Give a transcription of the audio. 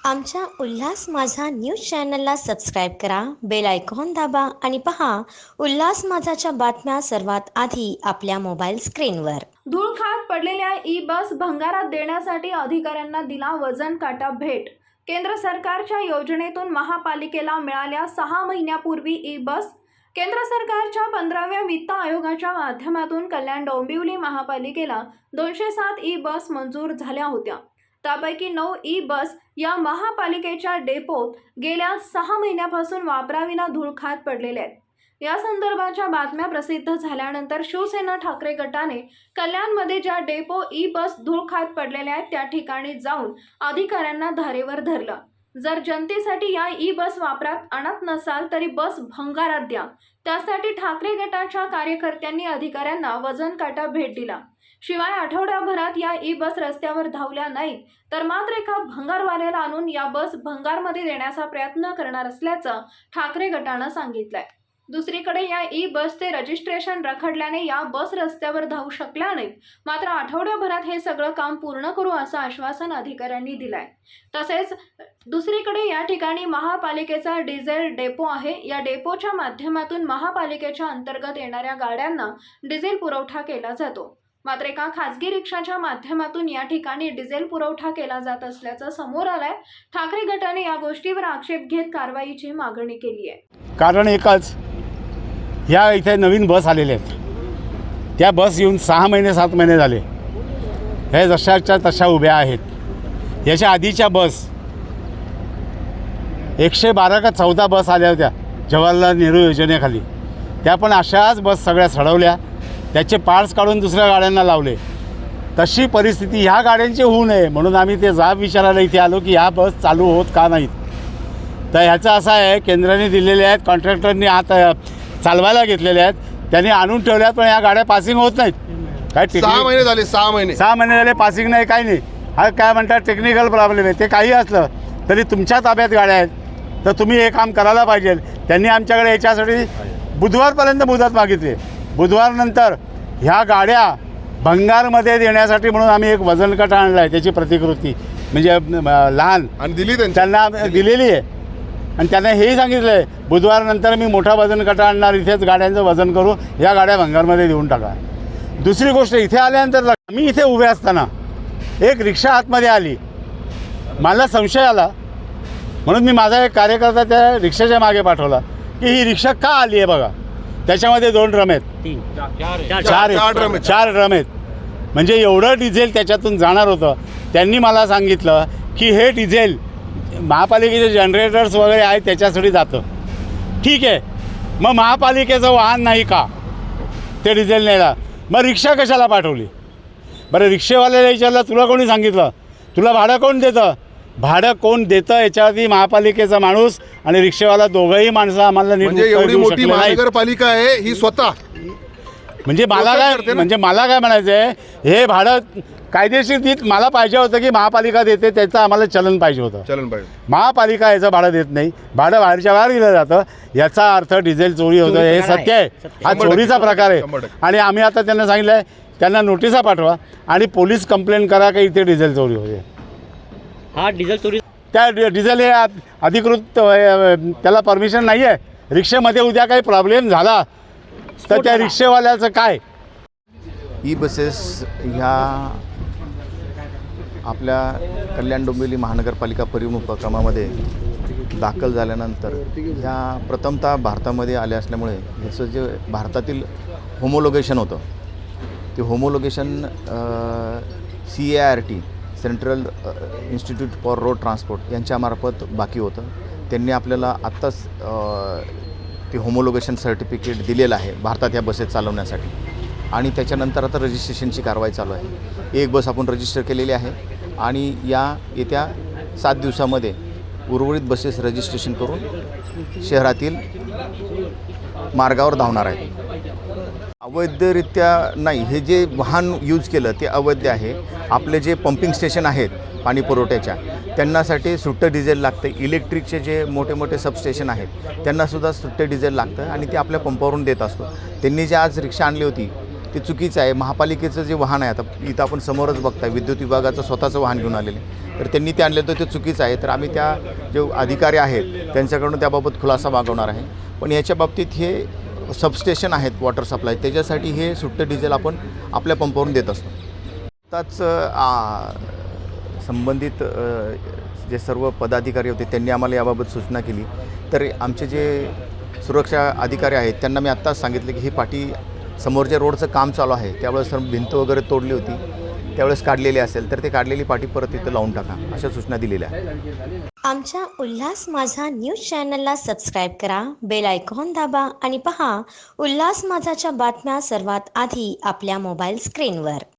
आमच्या उल्हास माझा न्यूज चॅनलला सबस्क्राईब करा, बेल आयकॉन दाबा आणि पहा उल्हास माझाच्या बातम्या सर्वात आधी आपल्या मोबाईल स्क्रीनवर। धूळ खात पडलेल्या ई बस भंगारात देण्यासाठी अधिकाऱ्यांना दिला वजन काटा भेट। केंद्र सरकारच्या योजनेतून महापालिकेला मिळाल्या 6 महिन्यापूर्वी ई बस। केंद्र सरकारच्या 15व्या वित्त आयोगाच्या माध्यमातून कल्याण डोंबिवली महापालिकेला 207 ई बस मंजूर झाल्या होत्या। त्यापैकी 9 ई बस या महापालिकेच्या डेपोत गेल्या 6 महिन्यापासून वापराविना धूळ खात पडलेल्या आहेत। या संदर्भाच्या बातम्या प्रसिद्ध झाल्यानंतर शिवसेना ठाकरे गटाने कल्याणमध्ये ज्या डेपो ई बस धूळ खात पडलेल्या आहेत त्या ठिकाणी जाऊन अधिकाऱ्यांना धारेवर धरलं। जर जनतेसाठी या ई बस वापरात आणत नसाल तरी बस भंगारात द्या। त्यासाठी ठाकरे गटाच्या कार्यकर्त्यांनी अधिकाऱ्यांना वजन काटा भेट दिला। शिवाय आठवड्याभरात या ई बस रस्त्यावर धावल्या नाहीत तर मात्र एका भंगारवाल्याला आणून या बस भंगारमध्ये देण्याचा प्रयत्न करणार असल्याचं ठाकरे गटानं सांगितलंय। दुसरीकडे या ई बसचे रजिस्ट्रेशन रखडल्याने या बस रस्त्यावर धावू शकल्या नाहीत, मात्र आठवड्याभरात हे सगळं काम पूर्ण करू असं आश्वासन अधिकाऱ्यांनी दिलंय। तसेच दुसरीकडे या ठिकाणी महापालिकेचा डिझेल डेपो आहे। या डेपोच्या माध्यमातून महापालिकेच्या अंतर्गत येणाऱ्या गाड्यांना डिझेल पुरवठा केला जातो, मात्र एका खासगी रिक्षाच्या माध्यमातून या ठिकाणी डिझेल पुरवठा केला जात असल्याचं समोर आलंय। ठाकरे गटाने या गोष्टीवर आक्षेप घेत कारवाईची मागणी केली आहे। कारण एकच, ह्या इथे नवीन बस आलेल्या आहेत, त्या बस येऊन 6 महिने 7 महिने झाले, हे जशाच्या तशा उभ्या आहेत। याच्या आधीच्या बस 112 का 14 बस आल्या होत्या जवाहरलाल नेहरू योजनेखाली, त्या पण अशाच बस सगळ्या सडवल्या, त्याचे पार्ट्स काढून दुसऱ्या गाड्यांना लावले। तशी परिस्थिती ह्या गाड्यांची होऊ नये म्हणून आम्ही ते जाब विचारायला इथे आलो की ह्या बस चालू होत का नाहीत। तर ह्याचं असं आहे, केंद्राने दिलेले आहेत, कॉन्ट्रॅक्टरनी आता चालवायला घेतलेले आहेत, त्यांनी आणून ठेवल्यात, पण या गाड्या पासिंग होत नाहीत। काय 6 महिने झाले, 6 महिने झाले पासिंग नाही, काही नाही। हा काय म्हणतात टेक्निकल प्रॉब्लेम आहे, ते काही असलं तरी तुमच्या ताब्यात गाड्या आहेत तर तुम्ही हे काम करायला पाहिजे। त्यांनी आमच्याकडे याच्यासाठी बुधवारपर्यंत मुदत मागितली। बुधवारनंतर ह्या गाड्या भंगारमध्ये देण्यासाठी म्हणून आम्ही एक वजन काटा आणला आहे, त्याची प्रतिकृती म्हणजे लहान आणि दिली त्यांना दिलेली आहे। आणि त्यांना हेही सांगितलं आहे बुधवारनंतर मी मोठा वजन काटा आणणार, इथेच गाड्यांचं वजन करू, या गाड्या भंगारमध्ये देऊन टाका। दुसरी गोष्ट, इथे आल्यानंतर मी इथे उभे असताना एक रिक्षा आतमध्ये आली, मला संशय आला म्हणून मी माझा एक कार्यकर्ता त्या रिक्षाच्या मागे पाठवला की ही रिक्षा का आली आहे बघा, त्याच्यामध्ये 2 ड्रम आहेत, 4 ड्रम आहेत, म्हणजे एवढं डिझेल त्याच्यातून जाणार होतं। त्यांनी मला सांगितलं की हे डिझेल महापालिकेचे जनरेटर्स वगैरे आहेत त्याच्यासाठी जातं। ठीक आहे, मग महापालिकेचं वाहन नाही का ते डिझेल न्यायला, मग रिक्षा कशाला पाठवली? बरं, रिक्षेवाल्याला विचारलं तुला कोणी सांगितलं, तुला भाडं कोण देतं? भाडं कोण देतं याच्यावरती महापालिकेचा माणूस आणि रिक्षेवाला दोघंही माणसं आम्हाला म्हणजे एवढी मोठी महानगरपालिका आहे ही स्वतः, म्हणजे मला काय म्हणायचं आहे, हे भाडं कायदेशीर देत मला पाहिजे होतं की महापालिका देते त्याचं आम्हाला चलन पाहिजे होतं। महापालिका याचं भाडं देत नाही, भाडं बाहेरच्या बाहेर दिलं जातं, याचा अर्थ डिझेल चोरी होतं, हे सत्य आहे, हा चोरीचा प्रकार आहे। आणि आम्ही आता त्यांना सांगितलं आहे, त्यांना नोटिसा पाठवा आणि पोलीस कंप्लेंट करा की इथे डिझेल चोरी होते। हा डिझेल चोरी, त्या डिझेल हे अधिकृत, त्याला परमिशन नाही आहे। रिक्षेमध्ये उद्या काही प्रॉब्लेम झाला तर त्या रिक्षेवाल्याचं काय? ई बसेस ह्या आपल्या कल्याण डोंबिवली महानगरपालिका परिवहन उपक्रमामध्ये दाखल झाल्यानंतर ह्या प्रथमतः भारतामध्ये आल्या असल्यामुळे ह्याचं जे भारतातील होमोलोगेशन होतं ते homologation CART central institute for road transport यांच्यामार्फत बाकी होतं। त्यांनी आपल्याला आत्ताच ते होमोलोगेशन सर्टिफिकेट दिलेलं आहे भारतात ह्या बसेस चालवण्यासाठी, आणि त्याच्यानंतर आता रजिस्ट्रेशनची कारवाई चालू आहे। एक बस आपण रजिस्टर केलेली आहे आणि येत्या 7 दिवसामध्ये उर्वरित बसेस रजिस्ट्रेशन करून शहरातील मार्गावर धावणार आहेत। अवैधरित्या नाही, हे जे वाहन यूज केलं ते अवैध आहे। आपले जे पंपिंग स्टेशन आहेत पाणी पुरवठ्याच्या, त्यांनासाठी सुट्टं डिझेल लागतं। इलेक्ट्रिकचे जे मोठे मोठे सबस्टेशन आहेत त्यांनासुद्धा सुट्टे डिझेल लागतं आणि ते आपल्या पंपावरून देत असतो। त्यांनी जी आज रिक्षा आणली होती ते चुकीचं आहे. महापालिकेचं जे वाहन आहे, आता इथं आपण समोरच बघताय विद्युत विभागाचं स्वतःचं वाहन घेऊन आलेले, तर त्यांनी ते आणलं तर ते चुकीचं आहे. तर आम्ही त्या जे अधिकारी आहेत त्यांच्याकडून त्याबाबत खुलासा मागवणार आहे. पण याच्या बाबतीत हे सबस्टेशन आहेत वॉटर सप्लाय, त्याच्यासाठी हे सुट्टं डिझेल आपण आपल्या पंपावरून देत असतो. आत्ताच संबंधित जे सर्व पदाधिकारी होते त्यांनी आम्हाला याबाबत सूचना केली. तर आमचे जे सुरक्षा अधिकारी आहेत त्यांना मी आत्ताच सांगितलं की ही पाटी समोर जे रोडचं काम चालू आहे त्यावेळेस भिंत वगैरे तोडली होती, त्यावेळेस काढलेली असेल तर ते काढलेली पाटी परत इथं लावून टाका, अशा सूचना दिलेल्या आहेत. आमच्या उल्हास माझा न्यूज चॅनलला सबस्क्राईब करा, बेल आयकॉन दाबा आणि पहा उल्हास माझाच्या बातम्या सर्वात आधी आपल्या मोबाईल स्क्रीनवर.